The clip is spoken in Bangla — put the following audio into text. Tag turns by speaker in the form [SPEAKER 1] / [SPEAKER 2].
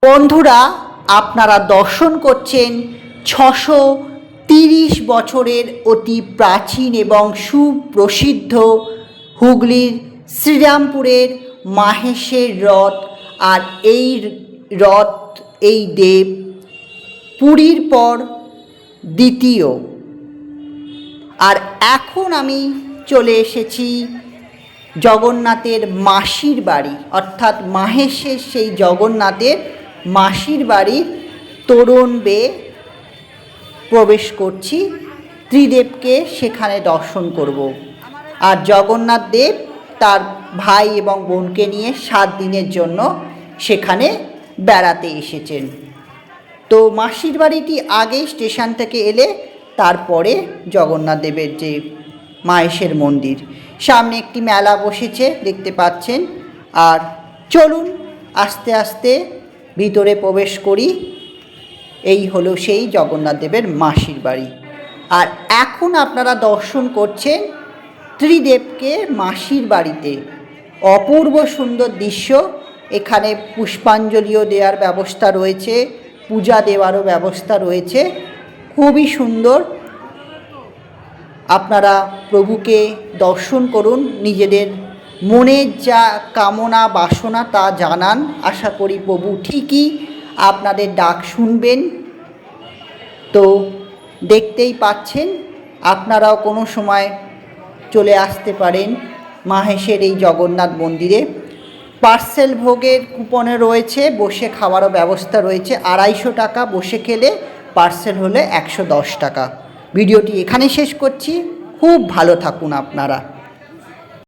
[SPEAKER 1] বন্ধুরা, আপনারা দর্শন করছেন 630 বছরের অতি প্রাচীন এবং সুপ্রসিদ্ধ হুগলির শ্রীরামপুরের মাহেশের রথ। আর এই রথ, এই দেব পুরীর পর দ্বিতীয়। আর এখন আমি চলে এসেছি জগন্নাথের মাসির বাড়ি, অর্থাৎ মাহেশের সেই জগন্নাথের মাসির বাড়ির তোরণ বেয়ে প্রবেশ করছি। ত্রিদেবকে সেখানে দর্শন করব। আর জগন্নাথ দেব তার ভাই এবং বোনকে নিয়ে 7 দিনের জন্য সেখানে বেড়াতে এসেছেন। তো মাসির বাড়িটি আগে স্টেশন থেকে এলে তারপরে জগন্নাথ দেবের যে মাহেশের মন্দির, সামনে একটি মেলা বসেছে দেখতে পাচ্ছেন। আর চলুন আস্তে আস্তে ভিতরে প্রবেশ করি। এই হলো সেই জগন্নাথ দেবের মাসির বাড়ি। আর এখন আপনারা দর্শন করছেন ত্রিদেবকে মাসির বাড়িতে। অপূর্ব সুন্দর দৃশ্য। এখানে পুষ্পাঞ্জলিও দেওয়ার ব্যবস্থা রয়েছে, পূজা দেওয়ারও ব্যবস্থা রয়েছে। খুবই সুন্দর। আপনারা প্রভুকে দর্শন করুন, নিজেদের মনের যা কামনা বাসনা তা জানান। আশা করি প্রভু ঠিকই আপনাদের ডাক শুনবেন। তো দেখতেই পাচ্ছেন, আপনারাও কোনো সময় চলে আসতে পারেন মাহেশের এই জগন্নাথ মন্দিরে। পার্সেল ভোগের কুপনে রয়েছে, বসে খাওয়ারও ব্যবস্থা রয়েছে। 250 টাকা বসে খেলে, পার্সেল হলে 110 টাকা। ভিডিওটি এখানে শেষ করছি। খুব ভালো থাকুন আপনারা।